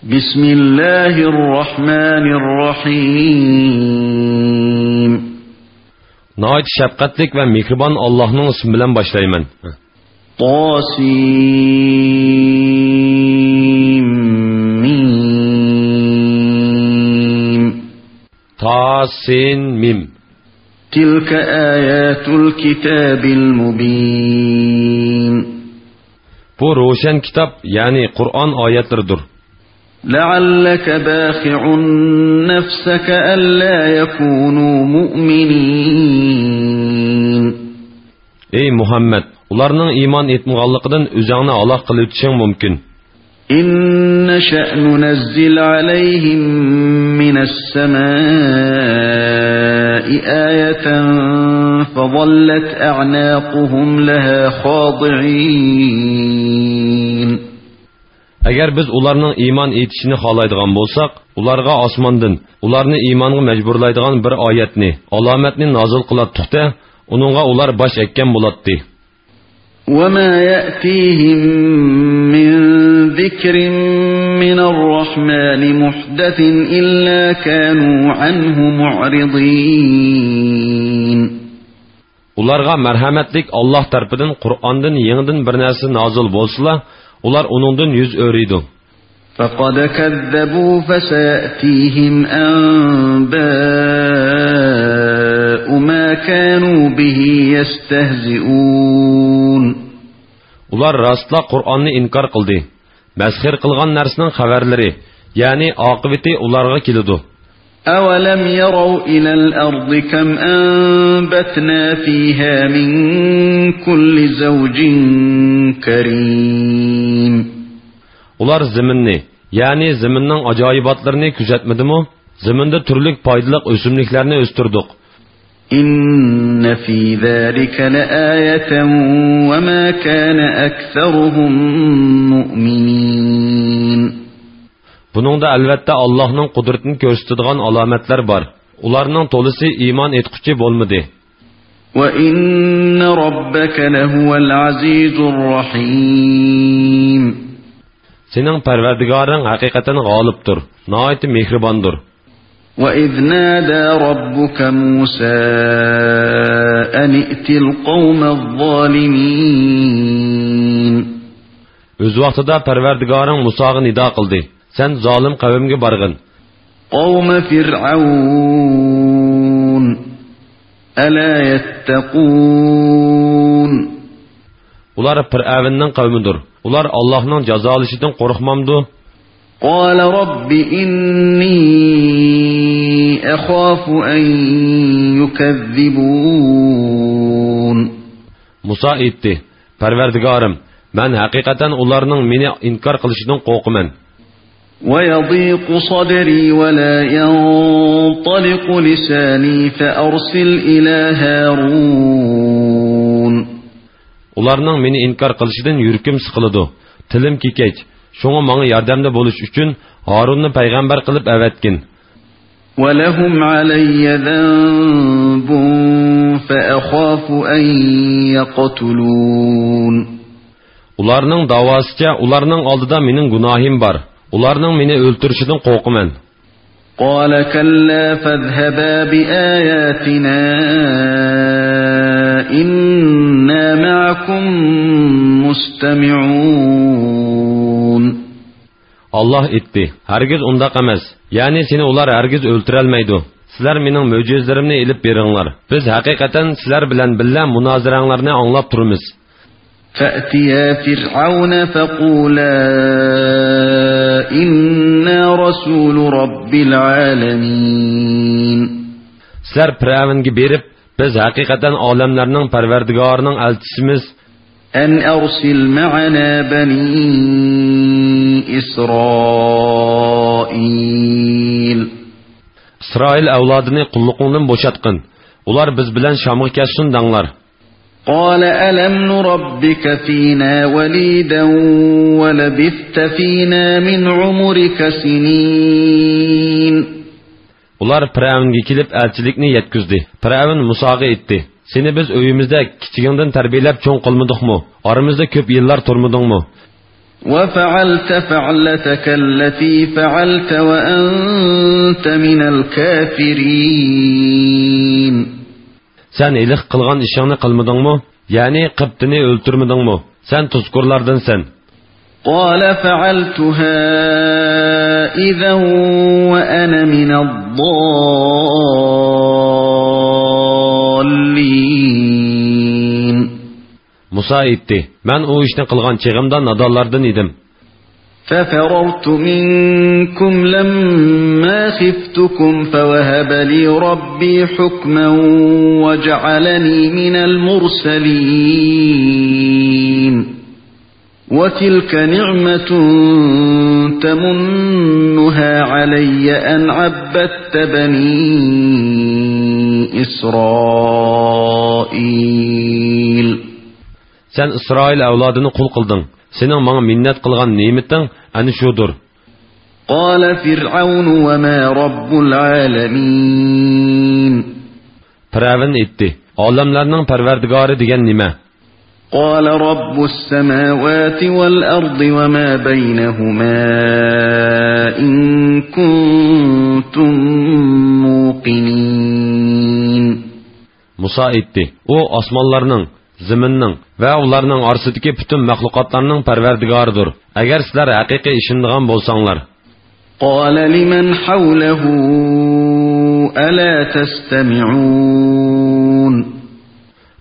Bismillahirrahmanirrahim. Nəhayət şəfqətlik və mehriban Allah'ın ismi bilan başlayman. Tasim. Tasin mim. Tilka ayatul kitabil mubin. Bu roşan kitap, yani Kur'an ayetleridir. لَعَلَّكَ بَاخِعٌ نَفْسَكَ أَلَّا يَكُونُوا مُؤْمِنِينَ. Ey Muhammed, ularning iman etmaganligidan o'zingni aloq qilib o'tishing mumkin. İnne şe'nu nezzil aleyhim mine's-semâi âyeten fezallet a'nâquhum leha khâdi'în. Agar biz ularning iman etishini xohlaydigan bo'lsak, ularga osmondan ularni iymonga majburlaydigan bir oyatni, alomatni nozil qilatdik-da, uningga ular bosh ekkan bo'ladi. وَمَا يَأْتِيهِمْ مِنْ ذِكْرٍ مِنَ الرَّحْمَنِ مُحْدَثٍ إِلَّا كَانُوا عَنْهُ مُعْرِضِينَ. Ularga merhametlik Allah tarafından Kur'an'dan yeniden bir narsa nazil bolsa, ular onundan yüz örüydü. فَقَدْ كَذَّبُوا فَسَيَأْتِيهِمْ أَنْبَاءُ مَا كَانُوا بِهِ يَسْتَهْزِئُونَ. Ular rastla Kur'an'ı inkar kıldı. Mezhir kılgan narsanın haberleri, yani akıbeti ularga kilidu. أَوَلَمْ يَرَوْا إِلَى الْأَرْضِ كَمْ أَنْبَتْنَا فِيهَا مِنْ كُلِّ زَوْجٍ كَرِيمٍ. Ular zeminni, yani zeminin acayibatlarını küzetmedi mi? Zeminde türlük paydalık ösümlüklerini östürdük. İnne fî zâlike leâyeten ve mâ kâne ekseruhum mu'minin. Buningda albatta Allohning qudratini ko'rsatadigan alomatlar bor. Ularning to'lisi iymon etquchi bo'lmadi. Ve inne rabbaka lehuvel azizur rahim. Sening Parvardigoring haqiqatan g'olibdir, nihoyat mehribondir. وَإِذْ نَادَى رَبُّكَ مُوسَى أَنِ ائْتِ الْقَوْمَ الظَّالِمِينَ. Öz vaqtida Parvardigoring Musoga nido qildi. Sen zolim qavmga borgin. قَوْمَ فِرْعَوْنَ أَلَا يَتَّقُونَ. Ular Fir'avnning qavmidir. Ular Allohning jazolashidan qo'rqmamdi. قال رب إني أخاف أن يكذبون. Musa aytdi: Parvardigorim, men haqiqatan ularning meni inkor qilishidan qo'rqaman. ويضيق صدري ولا ينطلق لساني فأرسل إلى هارون. Ularning meni inkor qilishidan yurkim siqiladi, tilim kekech. Şoňa maňa yardamda boluş üçin Harunny paýgambar qılıp äwetgin. وَلَهُمْ عَلَيَّ ذَنبٌ فَأَخَافُ أَن يَقْتُلُونَ. Ularning davasıca ularning aldyda mening günahim bar. Ularning meni öldürüşinden qo'rqaman. قَالَ كَلَّا فَاذْهَبَا بِآيَاتِنَا إِنَّا مَعَكُمْ مُسْتَمِعُونَ. Allah etdi: Hergiz undaq emas. Yani seni ular hergiz öldürelmeydi. Sizler mening möcüzelerimni elip beringlar. Biz haqiqatan sizler bilen billa munoziranglarni anglap turimiz. فَأْتِيَا فِرْعَوْنَ فَقُولَا إِنَّا رَسُولُ رَبِّ الْعَالَمِينَ. Sizler Firavunga berip, biz haqiqatan olamlarning Parvardigorining elchisimiz. أَنْ أَرْسِلْ مَعَنَا بَنِي إِسْرَائِيلَ. İsrail avladını qulluqundan boşatqın. Ular biz bilen Şam'a kelsin danglar. قَالَ أَلَمْ نُرَبِّكَ فِينَا وَلِيدًا وَلَبِثْتَ فِينَا مِنْ عُمُرِكَ سِنِينَ. Ular Firavunga kelib elchilikni yetkizdi. Firavun Musoga aytdi: Seni biz öyümüzde kichigingdan tarbiyalab cho'ng qilmadikmi? Aramizda ko'p yillar turmadingmi? وفعلت فعلتك التي فعلت وأنت من الكافرين. Sen ilik qilgan ishingni qilmadingmi? Ya'ni Qibtini o'ltirmadingmi? Sen tuzkurlardansan. قال فعلتها إذا وأنا من الضالين. Musa aytdi, men o ishni qilgan chig'imda nodonlardan edim. ففررت منكم لما خفتكم فوهب لي ربي حكما وجعلني من المرسلين. وتلك نعمة تمنها علي أن عبدت بني إسرائيل. Sen İsrail avladını qul qıldın. Senin bana minnet qılgan nimetin ani şudur. قال فرعون وما رب العالمين. Firavun aytdi, olamlarning parvardigori degan nima? قال رب السماوات والأرض وما بينهما إن كنتم موقنين. Musa aytdi, o osmonlarning, zaminning va ularning orasidagi butun maxluqotlarning parvardigoridir. Agar sizlar haqiqiy ishonadigan bo'lsanglar. قال لمن حوله ألا تستمعون.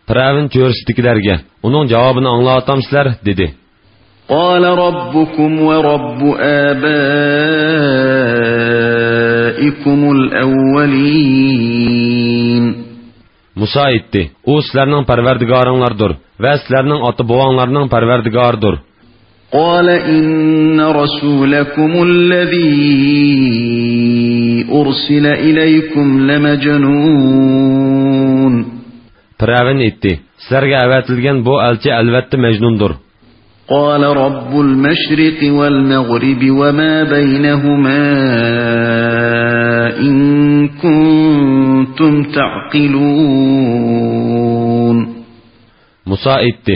Firavun cho'rsidikilarga uning javobini anglatamsizlar dedi. قال ربكم ورب آبائكم الأولين. Musa aytdi, o sizlarning parvardigoringlardir va sizlarning ota-bobonglarning parvardigoridir. قال إن رسولكم الذي أرسل إليكم لمجنون. Firavun aytdi, sizlarga avatilgan bu elchi albatta majnundir. قال رب المشرق والمغرب وما بينهما إن كنتم تعقلون. Musa aytdi,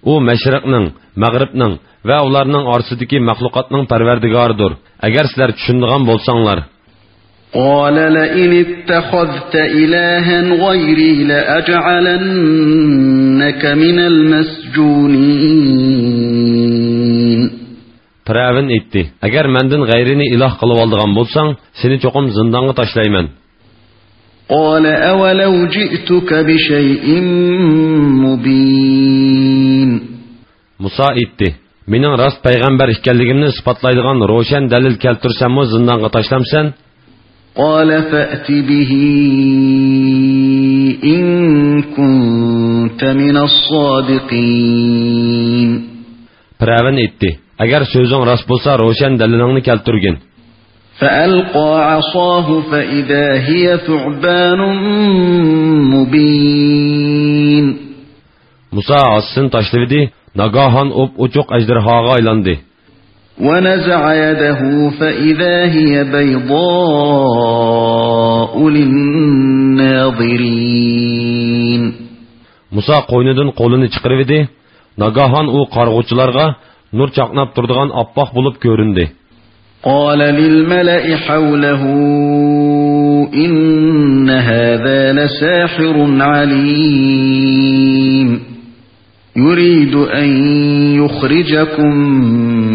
o mashriqning, mag'ribning va ularning orasidagi maxluqotning parvardigoridir. Agar sizlar tushunadigan bo'lsanglar. قال لئن اتخذت إلها غيري لأجعلنك من المسجونين. Firavun aytdi, agar mendan g'ayrini iloh qilib oldigan bo'lsang, seni cho'qim zindonga tashlayman. قال أولو جئتك بشيء مبين. Musa aytdi, mening rost payg'ambar ekanligimni isbotlaydigan ro'shan dalil keltirsammi zindonga tashlamsan? قال فأت به إن كنت من الصادقين. Firavun aytdi, agar so'zing rost bo'lsa ro'shan dalilingni keltirgin. فألقى عصاه فإذا هي ثعبان مبين. Musa assin tashladi, nagahan uchuq ajdarhoga aylandi. ونزع يده فإذا هي بيضاء للناظرين. Musa qo'ynidan qo'lini chiqardi, nagahan u qarg'uvchilarga nur chaqnab turadigan oppoq bo'lib ko'rindi. قال للملأ حوله إن هذا لساحر عليم يريد أن يخرجكم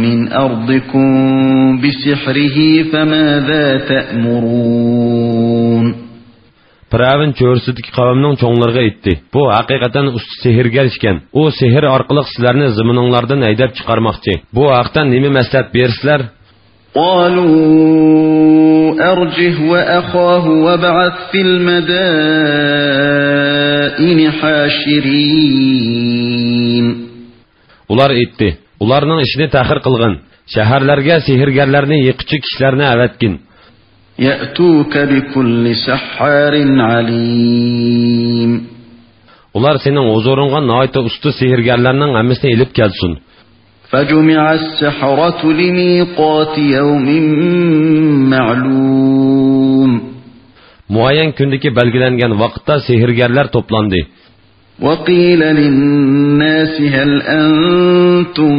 من أرضكم بسحره فماذا تأمرون. Firavun cho'rsidagi qavmning cho'nglarga aytdi, bu haqiqatan usti sehrgar ekan. U sehr orqali sizlarni zamininglardan haydab chiqarmoqchi. Bu haqda nima maslahat bersizlar? قالوا أرجه وأخاه وابعث في المدائن حاشرين. Ular aytdi, ularning ishini ta'xir qilgin. Shaharlarga sehrgarlarni yiqichi kishilarni avatgin. يأتوك بكل سحار عليم. Ular sening huzuringga noita usta sehrgarlarning hammasini elib kelsin. فجمع السحرة لميقات يوم معلوم. Muayyan kundagi belgilangan vaqtda sehrgarlar to'plandi. وقيل للناس هل أنتم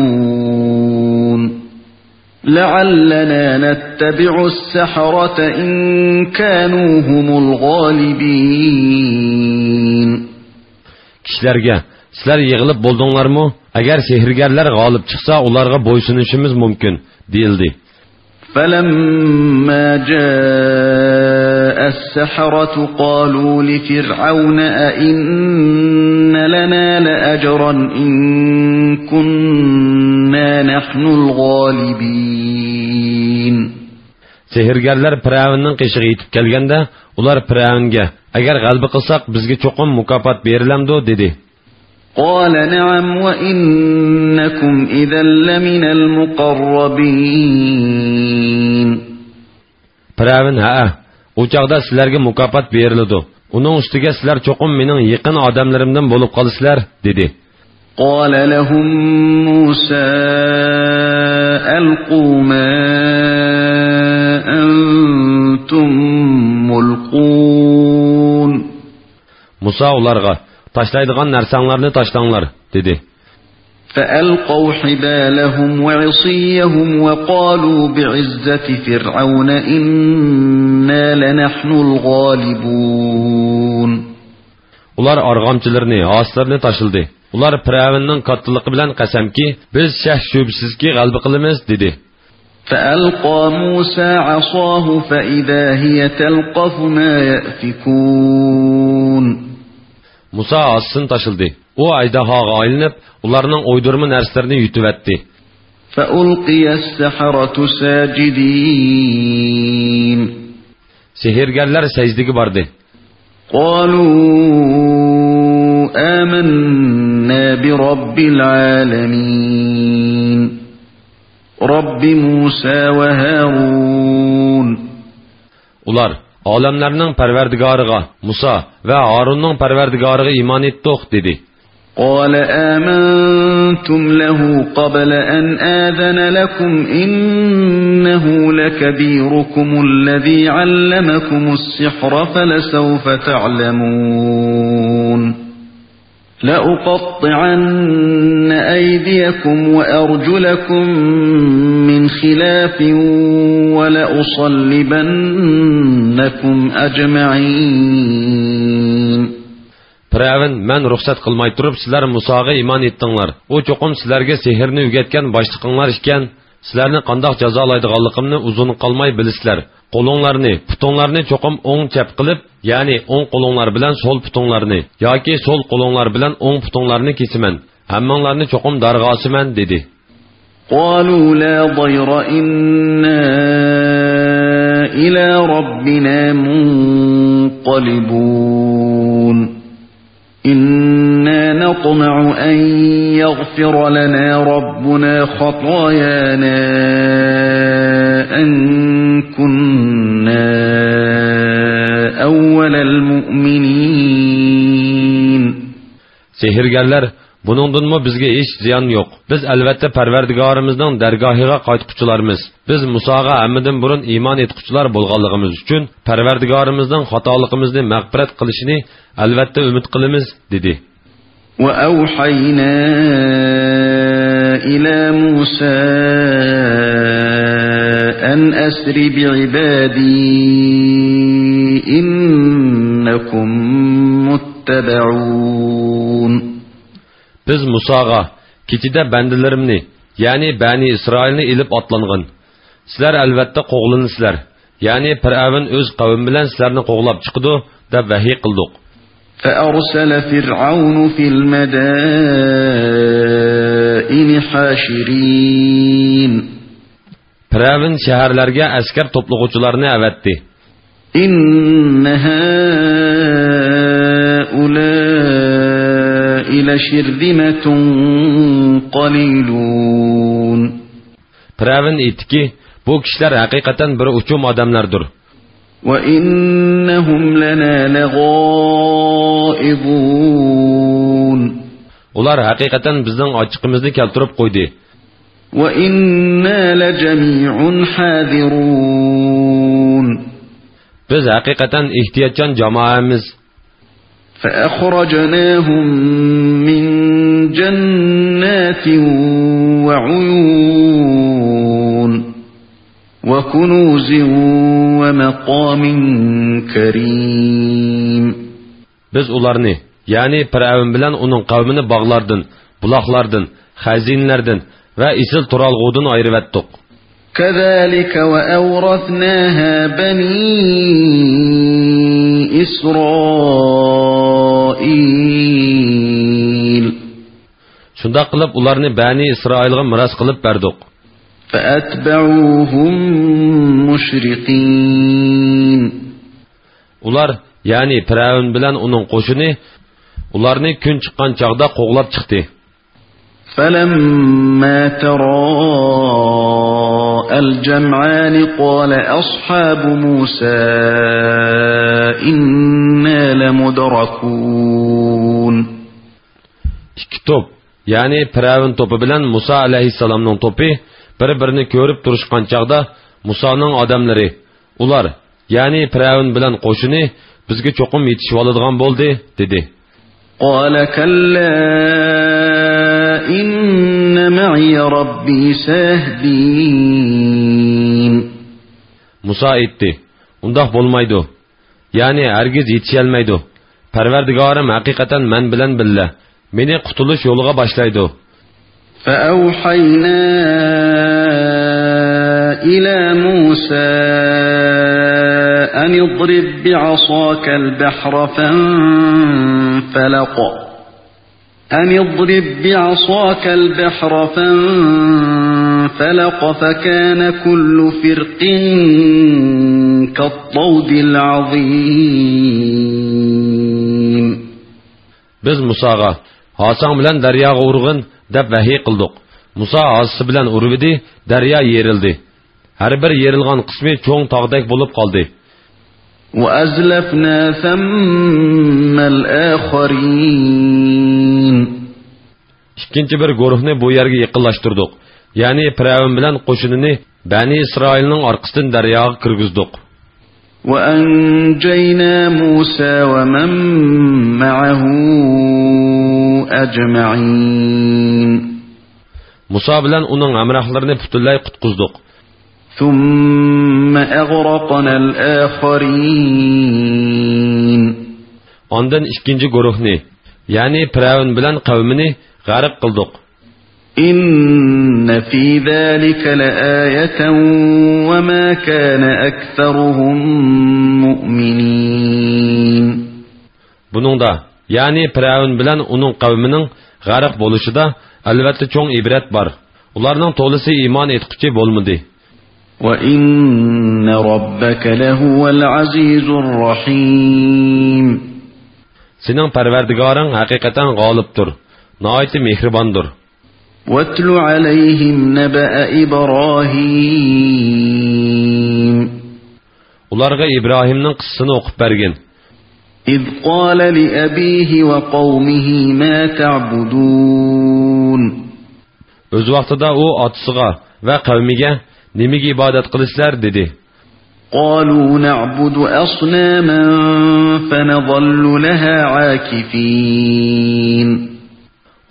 مجتمعون لعلنا نتبع السحرة إن كانوا هم الغالبين. Kişilerge, sizler yığılıp buldunlar mı? Eğer sihirgerler galip çıksa onlarga boysunuşumuz mümkün, deyildi. فَلَمَّا جَاءَ السَّحَرَةُ قَالُوا لِفِرْعَوْنَ أَإِنَّ لَنَا لَأَجْرًا إِن كُنَّا نَحْنُ الْغَالِبِينَ. Sihirgerler Firavunning qishig'i yetib kelganda, ular Firavunga, agar g'alaba qilsak, bizga cho'qim mukofot berilamdi, dedi. قال نعم وإنكم إذا لمن المقربين. Firavun ha, u chaqda sizlarga mukofot beriladi. Uning ustiga sizlar cho'qim mening yaqin odamlarimdan bo'lib qolasizlar, dedi. قال لهم موسى ألقوا ما أنتم ملقون. Musa ularga taşlaydigan narsanglarni tashlanglar, dedi. فألقوا حبالهم وعصيهم وقالوا بعزة فرعون إنا لنحن الغالبون. Ular arg'amchilarni, aslarni tashildi. Ular Firavunning kattaligi bilan qasamki, biz shak shubsizki g'alaba qilamiz, dedi. فألقى موسى عصاه فإذا هي تلقف ما يأفكون. Musa asını taşıldı. O ajdahoga aylanib, ularning o'ydirma narslarini yutib etdi. فألقي السحرة ساجدين. Sihirgerler secdege bardı. قالوا آمنا برب العالمين رب موسى وهارون. Ular alemlerinin perverdigarıga Musa ve Harun'un perverdigarıga iman ettik, dedi. قال آمنتم له قبل أن آذن لكم إنه لكبيركم الذي علمكم السحر فلسوف تعلمون لأقطعن أيديكم وأرجلكم من خلاف ولأصلبنكم أجمعين. Firavun, men ruxsat qilmay turib sizlar Musoga iman etdinglar. O cho'qim sizlarga sehrni o'rgatgan boshliqinglar ekan, sizlarni qandoq jazolaydiganligimni uzun qolmay bilisizlar. Qo'linglarni, putinglarni cho'qim o'ng chap qilib, ya'ni o'ng qo'linglar bilan so'l putinglarni yoki so'l qo'linglar bilan o'ng putinglarni kesiman. Hammanglarni cho'qim darg'osiman, dedi. قالوا لا ضير إنا إلى ربنا منقلبون إنا نطمع أن يغفر لنا ربنا خطايانا أن كنا أول المؤمنين. Sehirgerler, buningdanmi bizga hech ziyon yo'q. Biz albatta Parvardigorimizning dargohiga qaytquchilarmiz. Biz Musoga hammadan burun iymon etquchilar bo'lganligimiz uchun Parvardigorimizning xatoligimizni mag'firat qilishini albatta umid qilamiz, dedi. وأوحينا إلى موسى أن أسر بعبادي إنكم متبعون. Biz Musoga kechida bandalarimni, ya'ni Bani Isroilni ilib otlangan. Sizlar albatta qo'g'linsizlar. Ya'ni Firavun o'z qavmi bilan sizlarni qo'g'lab chiqdi deb vahiy qildik. فأرسل فرعون في المدائن حاشرين. Firavun shaharlarga askar to'plag'uvchilarni avatdi. إن هؤلاء لشرذمة قليلون. Firavun aytdiki, bu kishilar haqiqatan bir uchum odamlardir. وإنهم لنا لغائظون. Ular haqiqatan bizning ochiqimizni keltirib qo'ydi. وإنا لجميع حاذرون. Biz haqiqatan ehtiyotchan jamoamiz. فأخرجناهم من جنات وعيون وكنوز ومقام كريم. Biz ularni, yani Firavun bilan uning qavmini bog'lardan, buloqlardan, xazinlardan va isil turalg'udan ayirib etdik. كذلك وأورثناها بني إسرائيل. Shunda qilib ularni Bani Isroilga miros qilib berdik. فأتبعوهم مشرقين. Ular, yani Firavun bilan uning qo'shini ularni kun chiqqan chaqda qo'g'lab chiqdi. فلما تراءى الجمعان قال أصحاب موسى إنا لمدركون. İki top, yani Firavun topi bilan Musa alayhissalomning topi bir-birini ko'rib turishgan chaqda Musoning odamlari, ular, yani Firavun bilan qo'shini bizga cho'qim yetishib oladigan bo'ldi, dedi. قال كلا إن معي ربي سيهدين. Musa aytdi, undaq bo'lmaydi. Yani hergiz yetişelmeydi. Perverdigarım hakikaten men bilen billa. Meni qutuluş yoluga başlaydı. فأوحينا إلى موسى أن اضرب بعصاك البحر فانفلق فكان كل فرق كالطود العظيم. Biz Musa'ga Hasan bilen deryaga urg'in deb vahiy qildik. Musa asısı bilen urvidi, derya yerildi. Her bir yerilgan qismi cho'ng tog'dek bo'lib qoldi. وأزلفنا ثم الآخرين. İkinci bir guruhni bu yerga yaqinlashtirdik. Yani Firavun bilen qo'shinini Bani Isroilning orqasidan daryoga kirgizdik. وأنجينا موسى ومن معه أجمعين. Musa bilen uning amrahlarini butunlay qutqizdik. ثم أغرقنا الآخرين. Ondan ikinci guruhni, yani Firavun bilen qavmini g'arq qildik. إن في ذلك لآية وما كان أكثرهم مؤمنين. Buningda, yani Firavun bilen uning qavmining g'arq bo'lishida albatta cho'ng ibrat bor. Ularning to'lisi iymon etquchi bo'lmadi. وإن ربك لهو العزيز الرحيم. Sening Parvardigoring haqiqatan g'olibdir, nihoyat mehribondir. واتل عليهم نبأ إبراهيم. Ularga İbrahimning qissasini o'qib bergin. إذ قال لأبيه وقومه ما تعبدون. O'z vaqtida u otasiga va qavmiga nimaga ibodat qilisizlar dedi. قالوا نعبد أصناما فنظل لها عاكفين.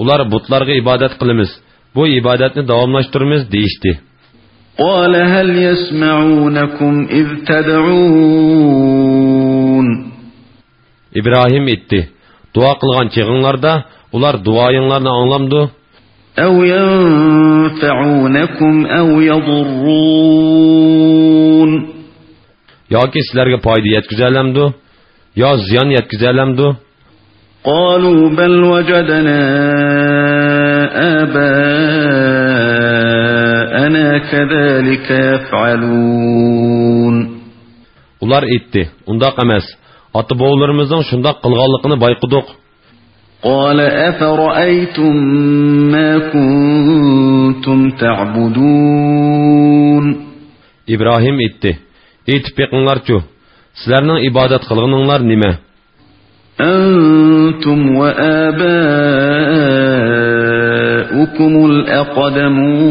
Ular butlarga ibodat qilamiz, bu ibodatni davomlashtiramiz deyishdi. قال هل يسمعونكم إذ تدعون. İbrahim etdi. Dua qilgan cheg'inglarda ular duoyinglarni anglamdi. أو ينفعونكم أو يضرون. Yoki sizlarga foyda yetkazalamdi, yo ziyon yetkazalamdi. قالوا بل وجدنا آباءنا كذلك يفعلون. Ular etdi. Undaq emas. Ata-bovlarimizning shundoq qilganligini bayqidik. قال أفرأيتم ما كنتم تعبدون. İbrahim etdi. Etib beqinglarchu. Sizlarning ibodat qilganinglar nima? أنتم وآباؤكم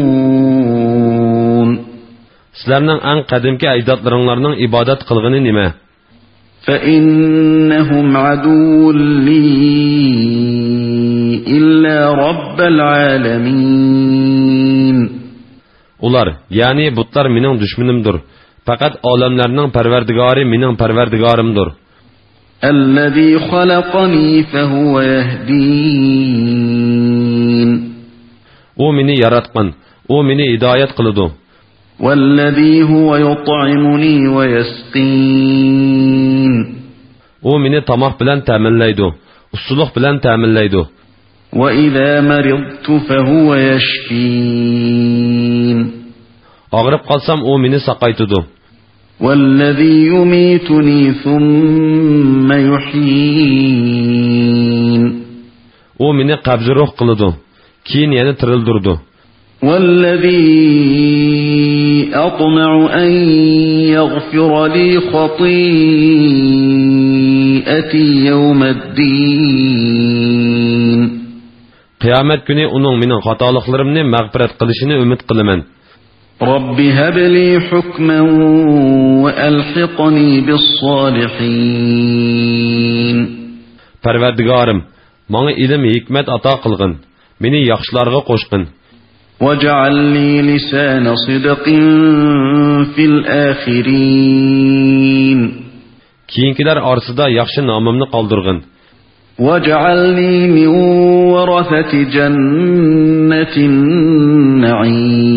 الأقدمون. Sizlarning eng qadimki ajdodlaringlarning ibodat qilgani nima? فإنهم عدو لي إلا رب العالمين. Ular, yani butlar mening düşmanimdir. Fakat alemlerning parvardigori mening parvardigorimdir. الذي خلقني فهو يهدين. O meni yaratgan, o meni hidayet qiladi. والذي هو يطعمني ويسقين. O meni tamoq bilan ta'minlaydi, usuluk bilan ta'minlaydi. وإذا مرضت فهو يشفين. Ağrıp qalsam o meni saqaytidi. والذي يميتني ثم يحيين. O meni qabzi ruh qiladi, keyin yana tirildirdi. والذي أطمع أن يغفر لي خطيئتي يوم الدين. Qiyomat kuni uning mening xatoliklarimni mag'firat qilishini umid qilaman. رب هب لي حكما وألحقني بالصالحين. Parvardigorim, menga ilm hikmat ato qilgin, meni yaxshilarga qo'shgin. واجعل لي لسان صدق في الآخرين. Keyingilar orasida yaxshi nomimni qoldirgin. واجعلني من ورثة جنة النعيم.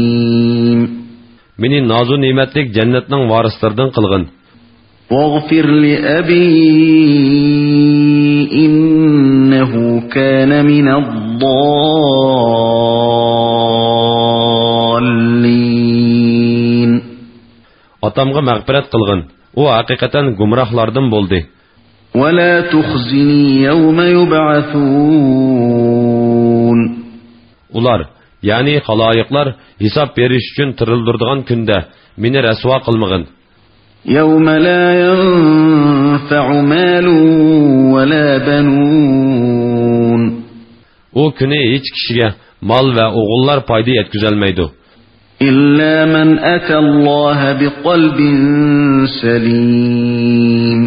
Meni nozu ne'matlik jannatning varislaridan qilgin. واغفر لأبي إنه كان من الضالين. Atamga mag'firat qilgin. O haqiqatan gumrohlardan bo'ldi. ولا تخزني يوم يبعثون. Ular, yani xaloyiqlar hisob berish uchun tirildirdigan kunda meni rasvo qilmag'in. يوم لا ينفع مال ولا بنون. O kuni hech kishiga mol va o'g'illar foyda yetkazolmaydi. إلا من أتى الله بقلب سليم.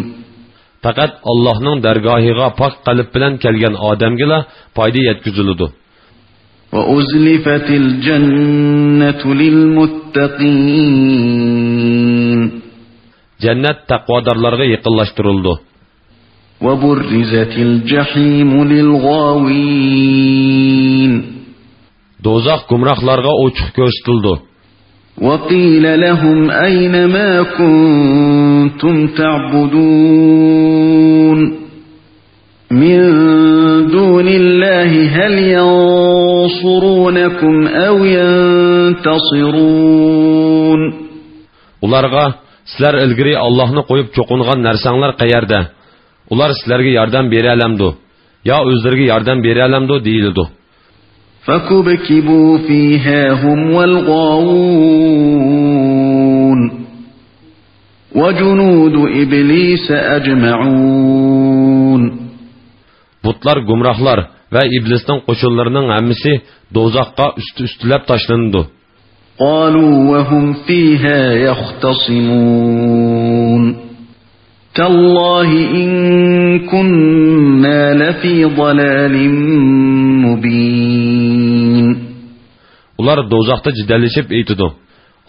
Faqat Allohning dargohiga pok qalb bilan kelgan odamga foyda yetkaziladi. وأزلفت الجنة للمتقين. Jannat taqvodorlarga yaqinlashtirildi. وبرزت الجحيم للغاوين. Do'zax gumrohlarga ochiq ko'rsatildi. وقيل لهم أين ما كنتم تعبدون من دون الله هل ينصرونكم أو ينتصرون. Ularga sizlar ilgari Allohni qo'yib cho'qingan narsanglar qayerda? Ular sizlarga yordam bera olamdi, yo o'zlariga yordam bera olamdi deyildi. فكبكبوا فيها هم والغاوون وجنود إبليس أجمعون. Butlar gumrohlar va iblisning qo'shinlarining hammasi do'zaxga üstülab tashlandi. قالوا وهم فيها يختصمون تالله إن كنا لفي ضلال مبين. Ular do'zaxda jidallashib aytdi.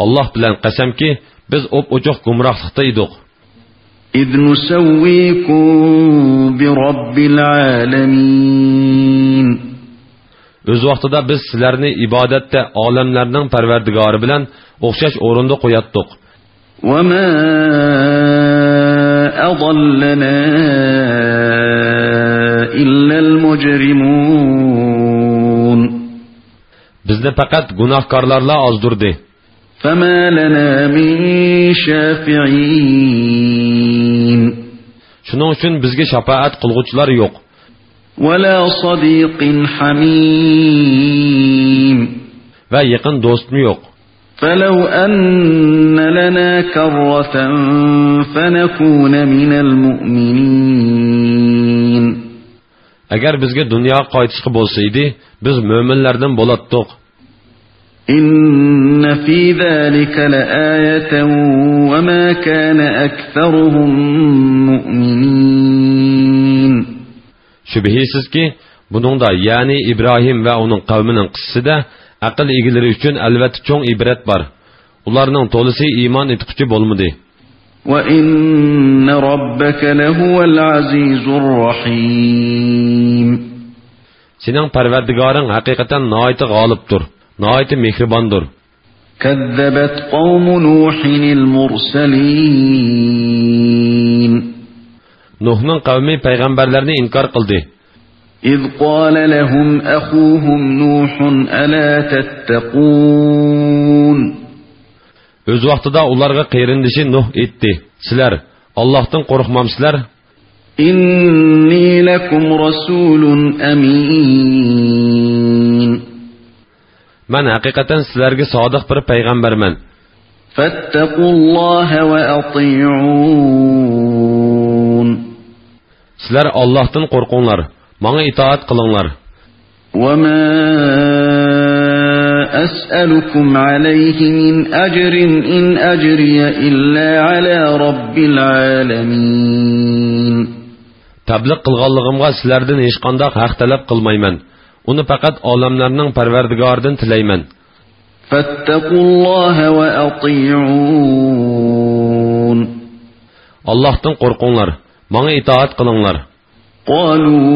Alloh bilan qasamki, biz o'p-o'choq gumrohlikda edik. إذ نسويكم برب العالمين. O'z vaqtida biz sizlarni ibodatda olamlarning parvardigori bilan o'xshash o'rinda qo'yatdik. وما أضلنا إلا المجرمون. Bizni faqat gunohkorlarla ozdirdi. فما لنا من شافعين. Shuning uchun bizga shafaat qilguvchilar yo'q. ولا صديق حميم. Va yaqin do'stim yo'q. فلو أن لنا كرة فنكون من المؤمنين. Agar bizga dunyoga qaytishga bo'lsa edi, biz mo'minlardan bo'latdik. إن في ذلك لآية وما كان أكثرهم مؤمنين. Şübihisiz ki buningda yani İbrahim ve onun kavminin qissida aql egalari uchun albatta cho'ng ibrat bor. Ularning to'lisi iymon etquchi bo'lmadi. وَإِنَّ رَبَّكَ لَهُوَ الْعَزِيزُ الرَّحِيمُ. Sening Parvardigoring haqiqatan nihoyat g'olibdir, nihoyat mehribondir. كَذَّبَتْ قَوْمُ نُوحٍ الْمُرْسَلِينَ. Nuhning qavmi payg'ambarlarni inkor qildi. إِذْ قَالَ لَهُمْ أَخُوهُمْ نُوحٌ أَلَا تَتَّقُونَ. Öz vaqtida ularga qeyrindishi Nuh etdi. Sizlar Allohdan qo'rqmamsizlar? إِنِّي لَكُمْ رَسُولٌ أَمِينٌ. Men haqiqatan sizlarga sodiq bir payg'ambarman. فَاتَّقُوا اللَّهَ وَأَطِيعُونِ. Sizlar Allohdan qo'rqinglar, menga itoat qilinglar. وَمَا أَسْأَلُكُمْ عَلَيْهِ مِنْ أَجْرٍ إِنْ أَجْرِيَ إِلَّا عَلَى رَبِّ الْعَالَمِينَ. Tabliq qilganligimga sizlardan hech qanday haq talab qilmayman. Uni faqat olamlarning Parvardigoridan tilayman. فَاتَّقُوا اللَّهَ وَأَطِيعُونِ. Allohdan qo'rqinglar, menga itoat qilinglar. قالوا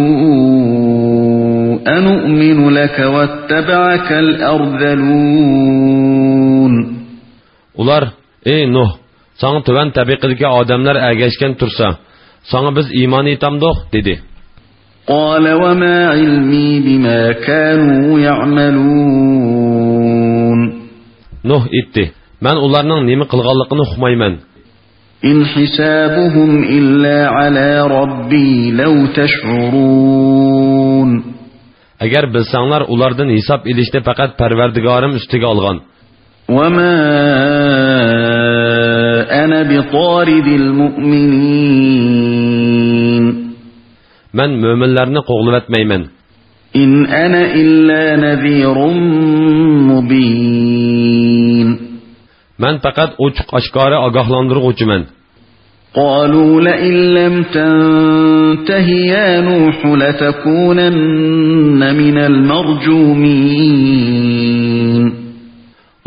أنؤمن لك واتبعك الأرذلون. Ular, ey Nuh, sana tuvan tabiqidagi odamlar ergashgan tursa, sana biz iymon etamdiq dedi. قال وما علمي بما كانوا يعملون. Nuh etdi, men ularning nima qilganligini uqmayman. إن حسابهم إلا على ربي لو تشعرون. Agar bilsanglar ulardan hisob ilishni faqat Parvardigorim ustiga olgan. وما أنا بطارد المؤمنين. Men mo'minlarni qo'g'livatmayman. إن أنا إلا نذير مبين. Men faqat ochiq oshkora ogohlantiruvchiman. قالوا لئن لم تنته يا نوح لتكونن من المرجومين.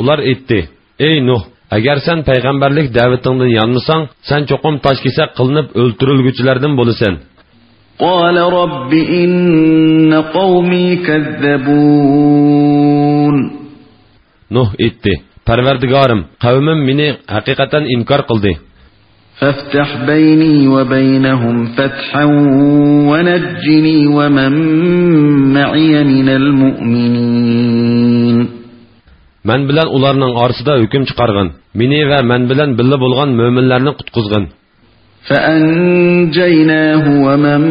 Ular aytdi, ey Nuh, agar sen payg'ambarlik da'vatingdan yanmasang, sen cho'qim toshkesak qilinib o'ltirilguchilardan bo'lasan. قال رب إن قومي كذبون. Nuh aytdi, Parvardigorim, qavmim meni haqiqatan inkor qildi. فافتح بيني وبينهم فتحا ونجني ومن معي من المؤمنين. Men bilan ularning orasida hukm chiqargin. Meni va men bilan birga bo'lgan mo'minlarni qutqizgin. فأنجيناه ومن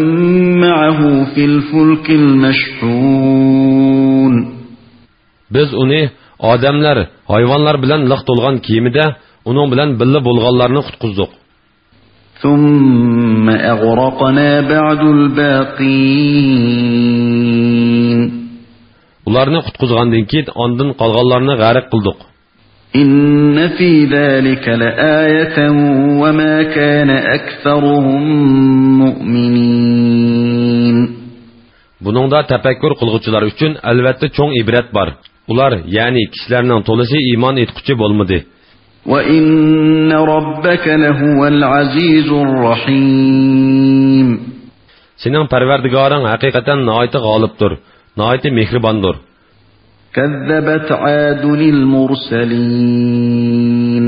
معه في الفلك المشحون. Biz uni odamlar, hayvonlar bilan liq to'lgan kiyimida uning bilan birga bo'lganlarni qutqizdik. ثم أغرقنا بعد الباقين. Ularni qutqizgandan keyin ondan qolganlarni g'arq qildik. إن في ذلك لآية وما كان أكثرهم مؤمنين. Buningda tafakkur qilguvchilar uchun albatta cho'ng ibrat bor. Ular, ya'ni kishilarning to'lisi iymon etquchi bo'lmadi. وَإِنَّ رَبَّكَ لَهُوَ الْعَزِيزُ الرَّحِيمُ. Sening Parvardigoring haqiqatan nihoyat g'olibdir, nihoyat mehribondir. كَذَّبَتْ عَادٌ الْمُرْسَلِينَ.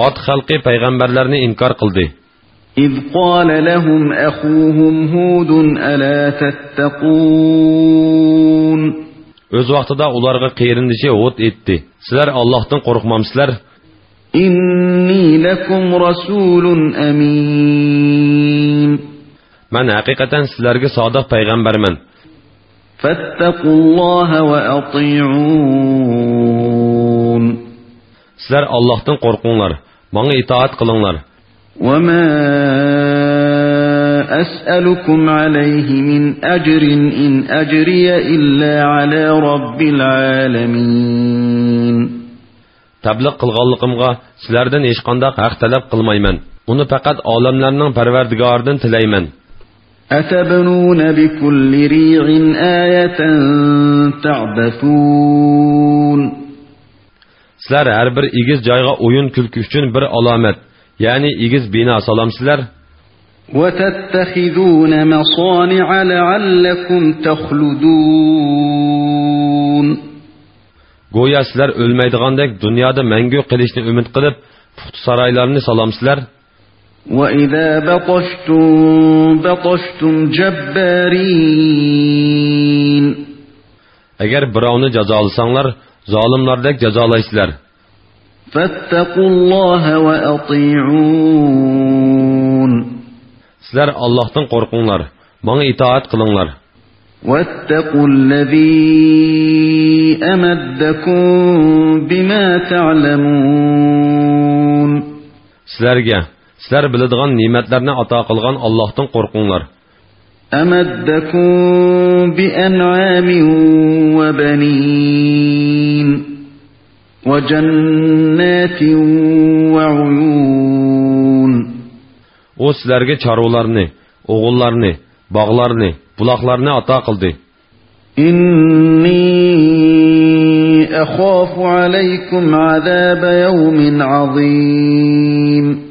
Ad xalqi payg'ambarlarni inkor qildi. إِذْ قَالَ لَهُمْ أَخُوهُمْ هُودٌ أَلَا تَتَّقُونَ. Öz vaqtida ularga qeyrindishi Hud etdi. Sizlar Allohdan qo'rqmamsizlar? إِنِّي لَكُمْ رَسُولٌ أَمِينٌ. Men haqiqatan sizlarga sodiq payg'ambarman. فَاتَّقُوا اللَّهَ وَأَطِيعُونِ. Sizlar Allohdan qo'rqinglar, menga itoat qilinglar. وَمَا أَسْأَلُكُمْ عَلَيْهِ مِنْ أَجْرٍ إِنْ أَجْرِيَ إِلَّا عَلَى رَبِّ الْعَالَمِينَ. Tabliq qilganligimga sizlardan hech qanday haq talab qilmayman. Uni faqat olamlarning Parvardigoridan tilayman. أتبنون بكل ريع آية تعبثون Sizlar har bir igiz joyga o'yin kulki uchun bir alomat, ya'ni igiz bino solamsizlar. وتتخذون مصانع لعلكم تخلدون Go'yo sizlar o'lmaydigandek dunyoda mangu qilishni umid qilib, puxta saroylarni solamsizlar. وإذا بطشتم جبارين Agar birovni jazolasanglar, zolimlardek jazolaysizlar. فاتقوا الله وأطيعون Sizlar Allohdan qo'rqinglar, menga itoat qilinglar. واتقوا الذي أمدكم بما تعلمون Sizlar biladigan ne'matlarni ato qilgan Allohdan qo'rqinglar. أمدكم بأنعام وبنين وجنات وعيون O sizlarga chorvalarni, o'g'illarni, bog'larni, buloqlarni ato qildi. إني أخاف عليكم عذاب يوم عظيم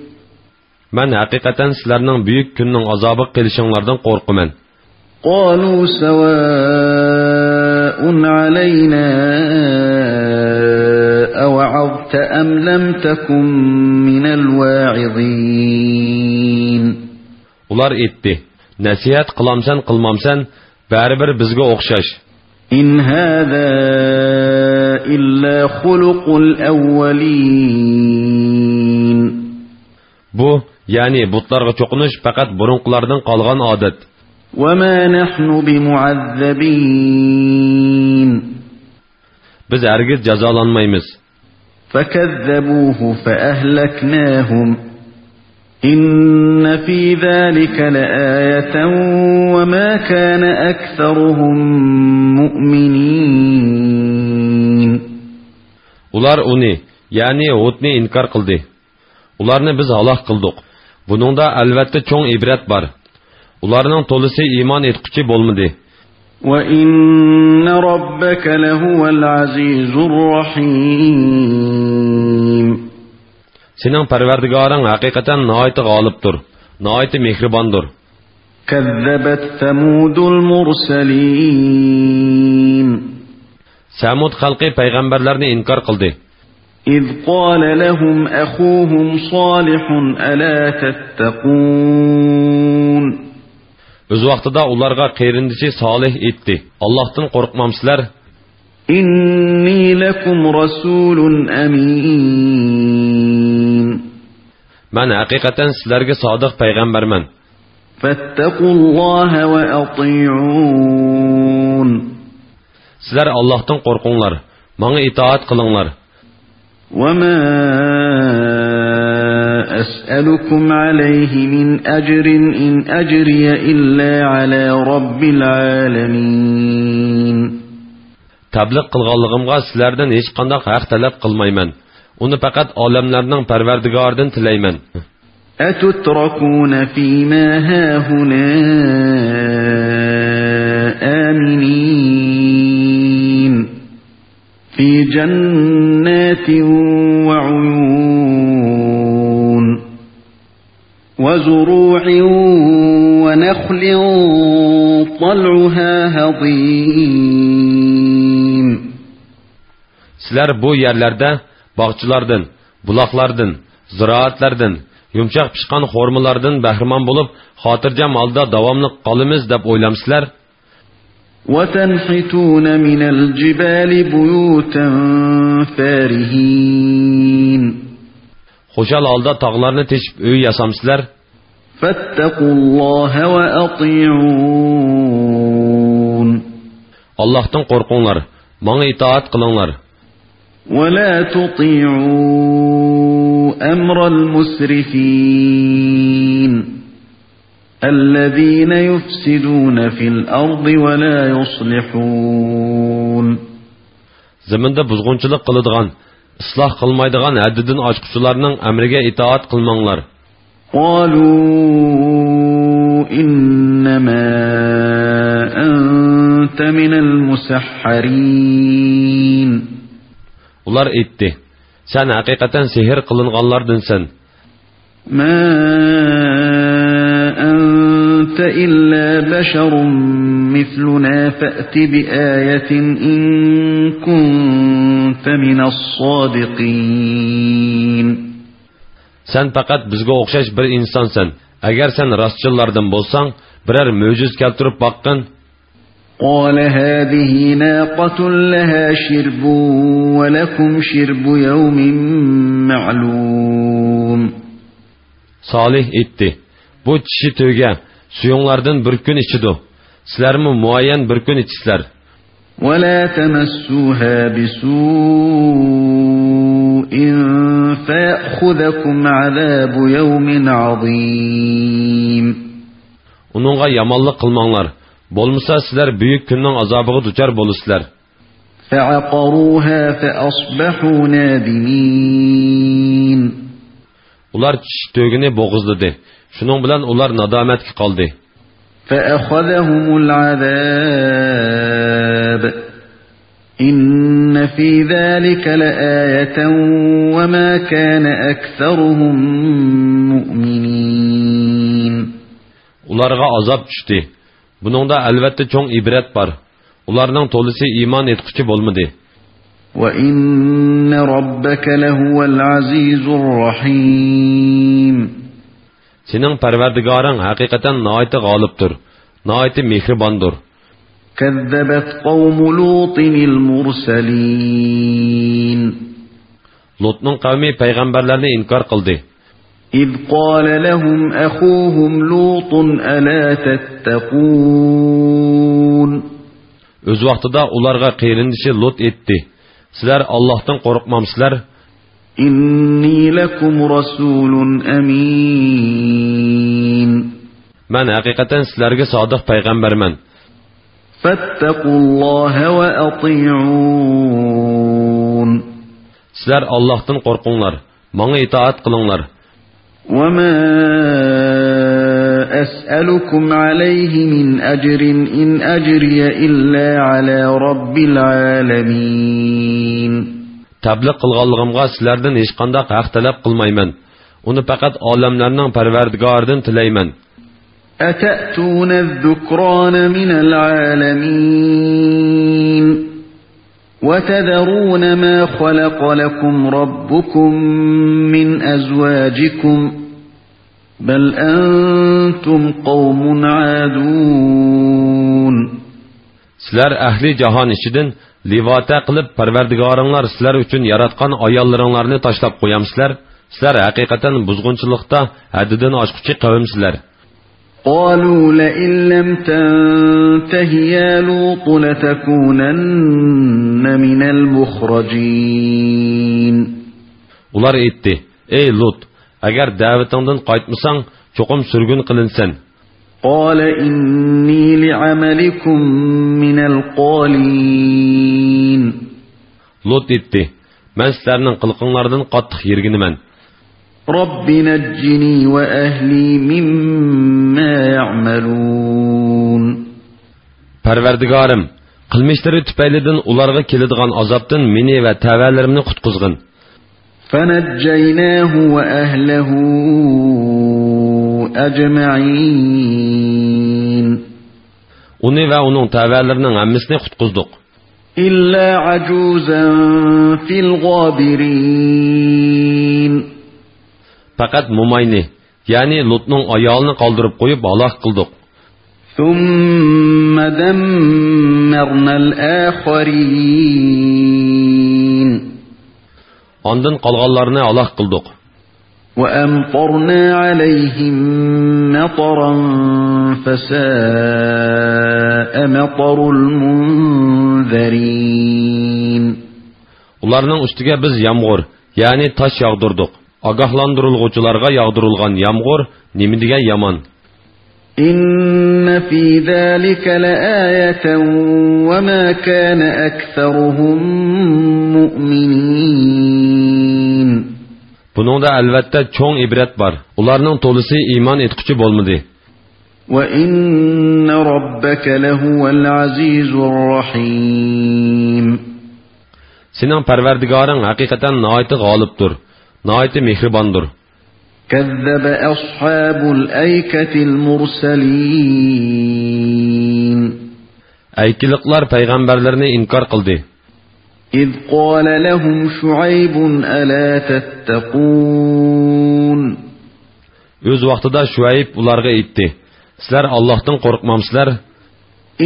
Men haqiqatan sizlarning buyuk kunning azobi kelishinglardan qo'rqaman. قالوا سواء علينا أوعظت أم لم تكن من الواعظين Ular aytdi: "Nasihat qilamsan, qilmamsan, baribir bizga o'xshash." إن هذا إلا خلق الأولين Bu, ya'ni butlarga cho'qinish faqat burunqilardan qolgan odat. وما نحن بمعذبين Biz hargiz jazolanmaymiz. فكذبوه فأهلكناهم إن في ذلك لآية وما كان أكثرهم مؤمنين Ular uni, ya'ni Hudni inkar qildi. Ularni biz halok qildik. Buningda albatta cho'ng ibrat bor. Ularning to'lisi iymon etquchi bo'lmadi. وَإِنَّ رَبَّكَ لَهُوَ الْعَزِيزُ الرَّحِيمُ Sening Parvardigoring haqiqatan nihoyat g'olibdir, nihoyat mehribondir. كَذَّبَتْ ثَمُودُ الْمُرْسَلِينَ Samud xalqi payg'ambarlarni inkor qildi. إِذْ قَالَ لَهُمْ أَخُوهُمْ صَالِحٌ أَلَا تَتَّقُونَ O'z vaqtida ularga qeyrindichi Solih aytdi: "Allohdan qo'rqmamsizlar? إِنِّي لَكُمْ رَسُولٌ أَمِينٌ Men haqiqatan sizlarga sodiq payg'ambarman. فَاتَّقُوا اللَّهَ وَأَطِيعُونَ Sizlar Allohdan qo'rqinglar, menga itoat qilinglar. وَمَا أَسْأَلُكُمْ عَلَيْهِ مِنْ أَجْرٍ إِنْ أَجْرِيَ إِلَّا عَلَى رَبِّ الْعَالَمِينَ Tabliq qilganligimga sizlardan hech qanday haq talab qilmayman. Uni faqat olamlarning Parvardigoridan tilayman. أَتُتْرَكُونَ فِي مَا هَاهُنَا آمِنِينَ في جنات وعيون وزروع ونخل طلعها هضيم Sizlar bu yerlarda bog'chilardan, buloqlardan, ziroatlardan, yumshoq pishqan xormalardan bahramon bo'lib, xotirjam holda davomli qolamiz deb o'ylamsizlar? وتنحتون من الجبال بيوتا فارهين Xo'shal holda tog'larni teshib uy yasamsizlar? فاتقوا الله وأطيعون Allohdan qo'rqinglar, menga itoat qilinglar. ولا تطيعوا أمر المسرفين الذين يفسدون في الأرض ولا يصلحون Zaminda buzg'unchilik qiladigan, isloh qilmaydigan haddidan oshquchilarning amriga itoat qilmanglar. قالوا إنما أنت من المسحرين. Ular aytdi, sen haqiqatan sehr qilinganlardansan. ما أنت إلا بشر مثلنا فأت بآية إن كنت من الصادقين. Sen faqat bizga o'xshash bir insonsan. Agar sen rostchilardan bo'lsang, biror mo'jiz keltirib boqqin. قال هذه ناقة لها شرب ولكم شرب يوم معلوم. Salih aytdi, bu kishi to'yga suyunlardan bir kun ichidi. Sizlarmi muayyan bir kun ichisizlar. ولا تمسوها بسوء فيأخذكم عذاب يوم عظيم. Onunğa yamanlıq qılmanglar. Bolmasa sizlar büyük günün azabıga duçar bolusizlar. فعقروها فأصبحوا نادمين. Ular tögünü boğuzladı. Şunun bilan ular nadametki qaldı. فأخذهم العذاب إن في ذلك لآية وما كان أكثرهم مؤمنين. Ularga azap düştü. Buningda albatta cho'ng ibrat bor. Ularning to'lisi iymon etquchi bo'lmadi. وَإِنَّ رَبَّكَ لَهُوَ الْعَزِيزُ الرَّحِيمُ. Sening Parvardigoring haqiqatan nihoyat g'olibdir, nihoyat mehribondir. كَذَّبَتْ قَوْمُ لُوطٍ الْمُرْسَلِينَ. Lutning qavmi payg'ambarlarni inkor qildi. إِذْ قَالَ لَهُمْ أَخُوهُمْ لُوطٌ أَلَا تَتَّقُونَ. Öz vaqtida ularga qeyrindishi Lut etdi. Sizlar Allohdan qo'rqmamsizlar? إِنِّي لَكُمْ رَسُولٌ أَمِينٌ. Men haqiqatan sizlarga sodiq payg'ambarman. فَاتَّقُوا اللَّهَ وَأَطِيعُونِ. Sizlar Allohdan qo'rqinglar, menga itoat qilinglar. وَمَا أَسْأَلُكُمْ عَلَيْهِ مِنْ أَجْرٍ إِنْ أَجْرِيَ إِلَّا عَلَى رَبِّ الْعَالَمِينَ. Tabliq qilganligimga sizlardan hech qanday haq talab qilmayman. Uni faqat olamlarning Parvardigoridan tilayman. أَتَأْتُونَ الذُّكْرَانَ مِنَ الْعَالَمِينَ وَتَذَرُونَ مَا خَلَقَ لَكُمْ رَبُّكُمْ مِنْ أَزْوَاجِكُمْ بَلْ أَنْتُمْ قَوْمٌ عَادُونَ. Sizlar ahli jahon ichidan livota qilib Parvardigoringlar sizlar uchun yaratgan ayollaringlarni tashlab qo'yamsizlar. Sizlar haqiqatan buzg'unchilikda haddidan oshquchi qavmsizlar. قالوا لئن لم تنته يا لوط لتكونن من المخرجين. Ular aytdi, ey Lut, agar da'vatingdan qaytmasang, cho'qim surgun qilinsan. قال إني لعملكم من القالين. Lut aytdi, men sizlarning qilqinglardan qattiq yerginiman. رب نجني وأهلي مما يعملون. Parvardigorim, qilmishlari tufaylidan ularga keladigan azobdan meni va tavallarimni qutqizgin. فنجيناه وأهله أجمعين. Uni va uning tavallarining hammasini qutqizdik. إلا عجوزا في الغابرين. Faqat Mumayni, ya'ni Lutning ayolini qoldirib qo'yib halok qildik. ثم دمرنا الآخرين. Ondan qolganlarni halok qildik. وأمطرنا عليهم مطرا فساء مطر المنذرين. Ularning ustiga biz yomg'ir, ya'ni tosh yog'dirdik. Agahlandırılğucularga yağdırılgan yağmur nemi degan yaman. İnne fi zalika laayaten ve ma kana aktharuhum mu'minin. Buningda albatta cho'ng ibrat bor. Ularning to'lisi iymon etquchi bo'lmadi. وَإِنَّ رَبَّكَ لَهُوَ الْعَزِيزُ الرَّحِيمُ Sening Parvardigoring haqiqatan nihoyat g'olibdir, nihoyat mehribondir. كَذَّبَ أَصْحَابُ الْأَيْكَةِ الْمُرْسَلِينَ Aykiliklar payg'ambarlarni inkor qildi. إِذْ قَالَ لَهُمْ شُعَيْبٌ أَلَا تَتَّقُونَ O'z vaqtida Shuayb ularga aytdi: "Sizlar Allohdan qo'rqmamsizlar?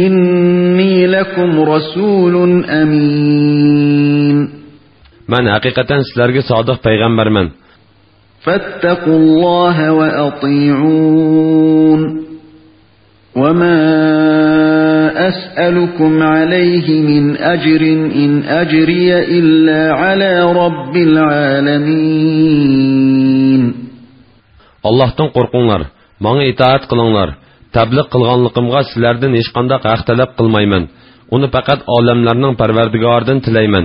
إِنِّي لَكُمْ رَسُولٌ أَمِينٌ Men haqiqatan sizlarga sodiq payg'ambarman. فَاتَّقُوا اللَّهَ وَأَطِيعُونِ وَمَا أَسْأَلُكُمْ عَلَيْهِ مِنْ أَجْرٍ إِنْ أَجْرِيَ إِلَّا عَلَى رَبِّ الْعَالَمِينَ Allohdan qo'rqinglar, menga itoat qilinglar. Tabliq qilganligimga sizlardan hech qanday haq talab qilmayman. Uni faqat olamlarning Parvardigoridan tilayman.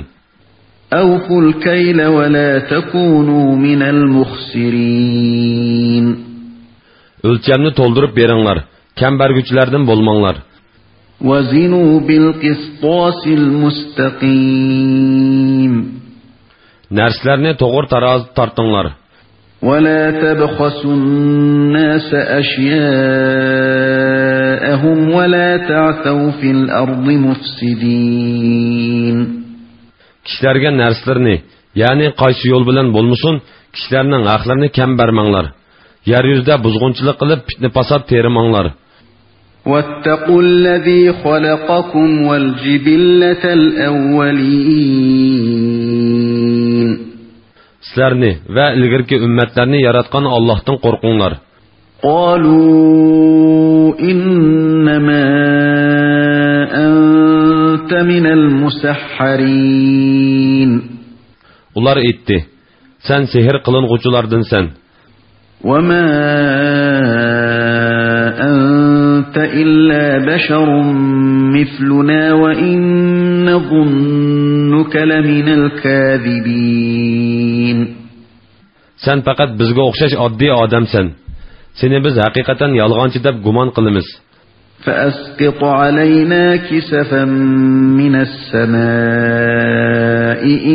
أَوْفُوا الْكَيْلَ وَلَا تَكُونُوا مِنَ الْمُخْسِرِينَ O'lchamni to'ldirib beringlar, kam berguchilardan bo'lmanglar. وَزِنُوا بِالْقِسْطَاسِ الْمُسْتَقِيمِ Narsalarni to'g'ri tarozida tortinglar. وَلَا تَبْخَسُوا النَّاسَ أَشْيَاءَهُمْ وَلَا تَعْثَوْا فِي الْأَرْضِ مُفْسِدِينَ Kişilerge narsalarni, ya'ni qaysi yo'l bilan bo'lmasin, kishilarning haqlarini kam bermanglar. Yer yuzida buzg'unchilik qilib, fitna fasod terimanglar. وَاتَّقُوا الَّذِي خَلَقَكُمْ وَالْجِبِلَّةَ الْأَوَّلِينَ Sizlarni va ilgirki ummatlarni yaratgan Allohdan qo'rqinglar. قالوا إنما أنت من المسحرين Ular aytdi: "Sen sehr qiling'uvchilardansan." وما أنت إلا بشر مثلنا وإن نظنك لمن الكاذبين Sen faqat bizga o'xshash oddiy odamsan. Seni biz haqiqatan yolg'onchi deb gumon qilamiz. فأسقط علينا كسفا من السماء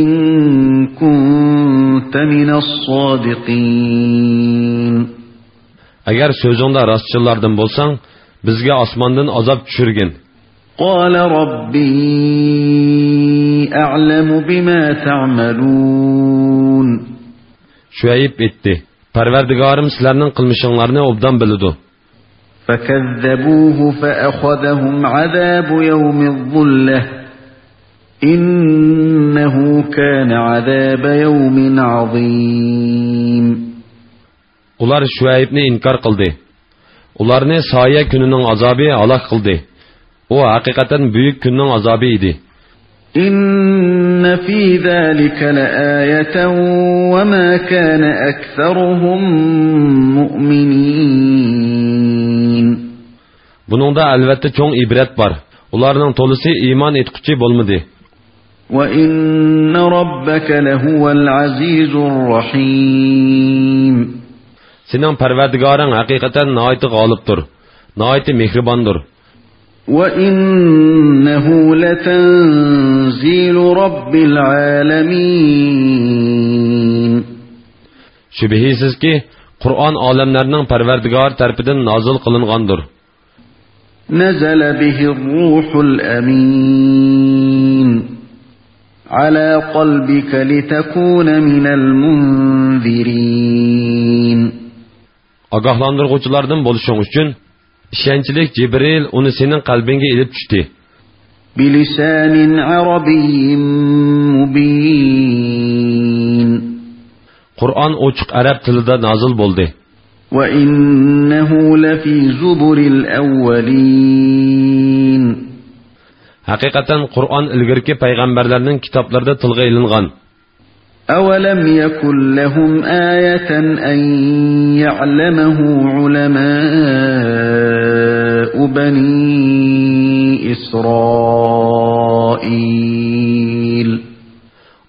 إن كنت من الصادقين Agar so'zingda rostchilardan bo'lsang, bizga osmondan azob tushirgin. قال ربي أعلم بما تعملون Shuayb aytdi: "Parvardigorim sizlarning qilmishinglarni obdan biladi." فكذبوه فأخذهم عذاب يوم الظلة إنه كان عذاب يوم عظيم Ular Shuaybni inkor qildi. Ularni soya kunining azobi halok qildi. O haqiqatan buyuk kunning azobi edi. إن في ذلك لآية وما كان أكثرهم مؤمنين Buningda albatta cho'ng ibrat bor. Ularning to'lisi iymon etquchi bo'lmadi. وإن ربك لهو العزيز الرحيم Sening Parvardigoring haqiqatan nihoyat g'olibdir, nihoyat mehribondir. وإنه لتنزيل رب العالمين Shubhisizki, Qur'on olamlarning Parvardigor tarafidan nozil qilingandir. نزل به الروح الأمين على قلبك لتكون من المنذرين Ogohlantiruvchilardan bo'lishing uchun ishonchlik Jibril uni sening qalbingga ilib tushdi. بلسان عربي مبين Qur'on ochiq arab tilida nozil bo'ldi. وإنه لفي زبر الأولين Haqiqatan Qur'on ilgirki payg'ambarlarning kitoblarida tilga ilingan. أولم يكن لهم آية أن يعلمه علماء بني إسرائيل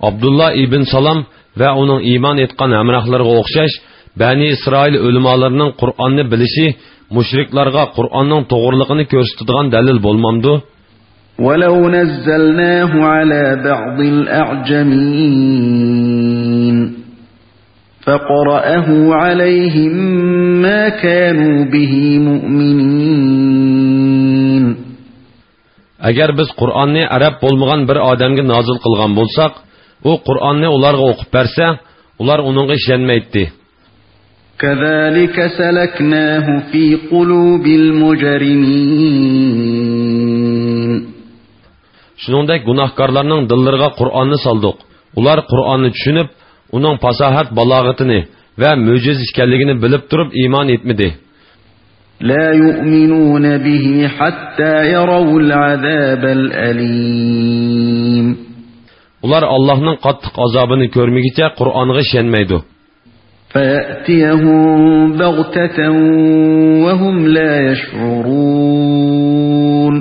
Abdullah ibn Salam va uning iymon etgan hamrohlariga o'xshash Bani İsrail ulamolarının Qur'onni bilishi mushriklarga Qur'onning to'g'riligini ko'rsatadigan dalil bo'lmamdi? ولو نزلناه على بعض الأعجمين فقرأه عليهم ما كانوا به مؤمنين. Agar biz Qur'onni arab bo'lmagan bir odamga nozil qilgan bo'lsak, u Qur'onni ularga o'qib bersa, ular uningga ishonmaydi. كذلك سلكناه في قلوب المجرمين. Shuningdek gunohkorlarning dillariga Qur'onni soldik. Ular Qur'onni tushunib, uning fasohat balog'atini va mo'jiz ekanligini bilib turib iymon etmadi. لا يؤمنون به حتى يروا العذاب الأليم. Ular Allohning qattiq azobini ko'rmaguncha Qur'onga ishonmaydi. فيأتيهم بغتة وهم لا يشعرون.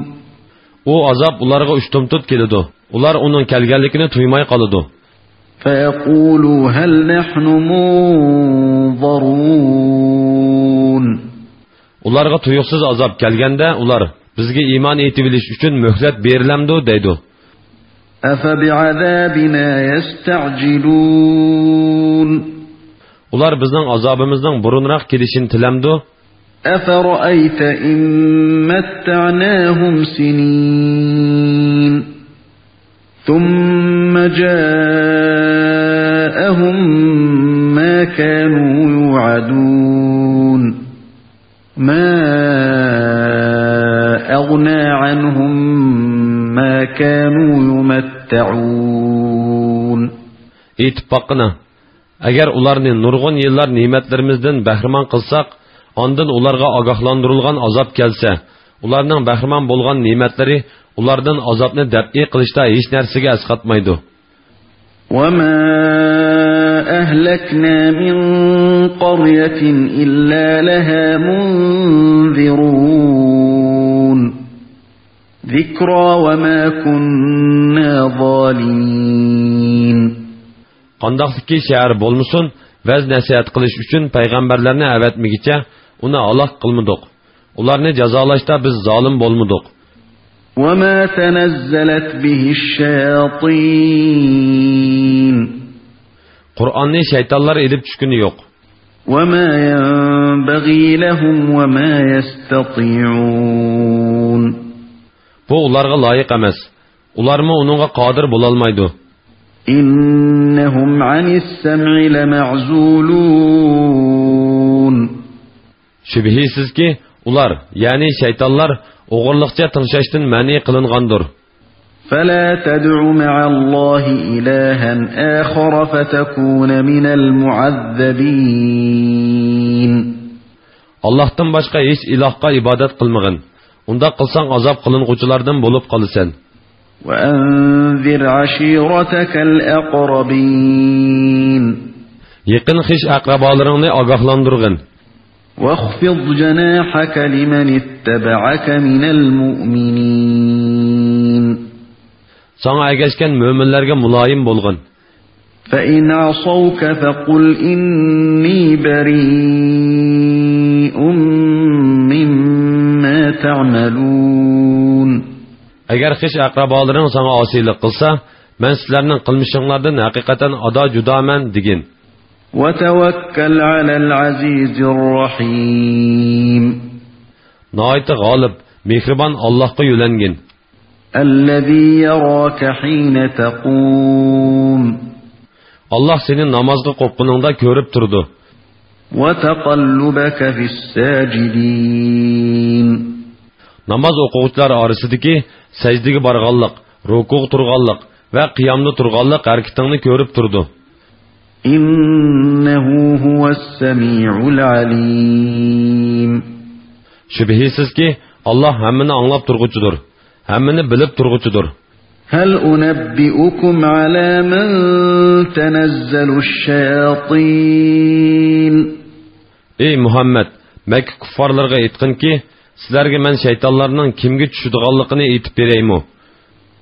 O azab ularga ushtumtut keladi. Ular uning kelganligini tuymay qoladi. فيقولوا هل نحن منظرون. Ularga tuyuqsiz azab kelganda ular bizga iymon etib bilish uchun muhlat berilamdi deydi. أفبعذابنا يستعجلون. Ular bizning azobimizning burunroq kelishini tilamdi. أفرأيت إن متعناهم سنين ثم جاءهم ما كانوا يوعدون ما أغنى عنهم ما كانوا يمتعون. Etibaqına, agar ularni nurg'un yillar ne'matlarimizdan bahramand qilsak, ondan ularga ogohlantirilgan azob kelsa, ularning bahramand bo'lgan ne'matlari ulardan azobni dab'iy qilishda hech narsaga asqatmaydi. وما أهلكنا من قرية إلا لها منذرون ذكرى وما كنا ظالمين. Qandaqki shahar bo'lmasin, vaz nasihat qilish uchun payg'ambarlarni avatmigicha uni halok qilmadik. Ularni jazolashda biz zolim bo'lmadik. وما تنزلت به الشياطين. Qur'onni shaytonlar elib tushgani yo'q. وما ينبغي لهم وما يستطيعون. Bu ularga loyiq emas. Ularmi uningga qodir bo'la olmaydi. إنهم عن السمع لمعزولون. Shubhisizki ular, ya'ni shaytonlar o'g'irliqcha tinglashdan ma'ni qilingandir. فلا تدع مع الله إلها آخر فتكون من المعذبين. Allohdan boshqa hech ilohga ibodat qilmagin. Unda qilsang azob qilinguchilardan bo'lib qolasan. وأنذر عشيرتك الأقربين. Yaqin xish aqrabolaringni ogohlantirgin. واخفض جناحك لمن اتبعك من المؤمنين. Sana ergashgan mo'minlarga muloyim bo'lgin. فإن عصوك فقل إني بريء مما تعملون. Agar xish aqrabolaring sana osiylik qilsa, men sizlarning qilmishinglardan haqiqatan ado judoman degin. وتوكل على العزيز الرحيم. Noiti g'olib, mehribon Allohga yo'langin. الذي يراك حين تقوم. Allah seni namozga qo'pqiningda ko'rib turdi. وتقلبك في الساجدين. Namoz o'quvchilar orasidagi sajdaga borganlik, rukuga turganlik va qiyomda turganlik harakatingni ko'rib turdi. إنه هو السميع العليم. Shubhisizki Allah hammani anglab turguchidir, hammani bilib turguchidir. هل أنبئكم على من تنزل الشياطين. Ey Muhammad, Makka kuffarlarga aytqinki, sizlarga men shaytonlarning kimga tushadiganligini aytib beraymi?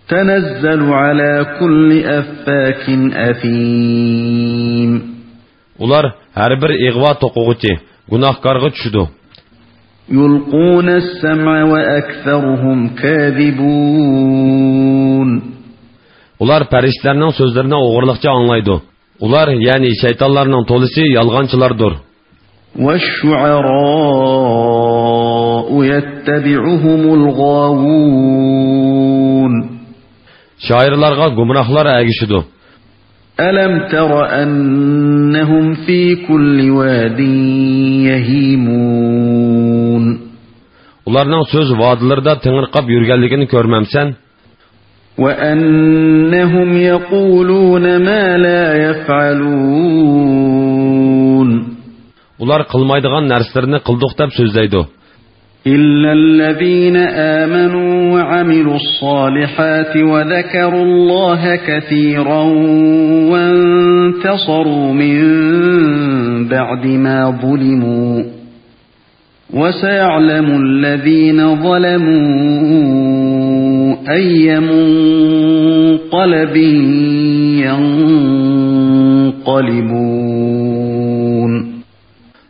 تنزل على كل أفاك أثيم. Ular her bir ig'vo to'qug'ichi, gunohkorga tushdi. يلقون السمع وأكثرهم كاذبون. Ular farishtalarning so'zlarini o'g'irliqcha anglaydi. Ular, ya'ni shaytonlarning to'lisi yolg'onchilardir. والشعراء يتبعهم الغاوون. Shoirlarga gumrohlar agishidi. ألم تر أنهم في كل واد يهيمون. Ularning so'z vodilarida tingirqab yurganligini ko'rmamsan? وأنهم يقولون ما لا يفعلون. Ular qilmaydigan narsalarni qildik deb so'zlaydi. إلا الذين آمنوا وعملوا الصالحات وذكروا الله كثيرا وانتصروا من بعد ما ظلموا وسيعلم الذين ظلموا أي منقلب ينقلبون.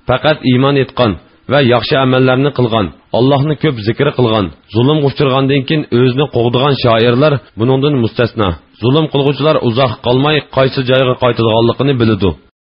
Faqat iymon etgan va yaxshi amallarni qilgan, Allohni ko'p zikr qilgan, zulm uchirgandan keyin o'zini qo'g'digan shoirlar buningdan mustasno. Zulm qilguvchilar uzoq qolmay qaysi joyga qaytadiganligini biladi.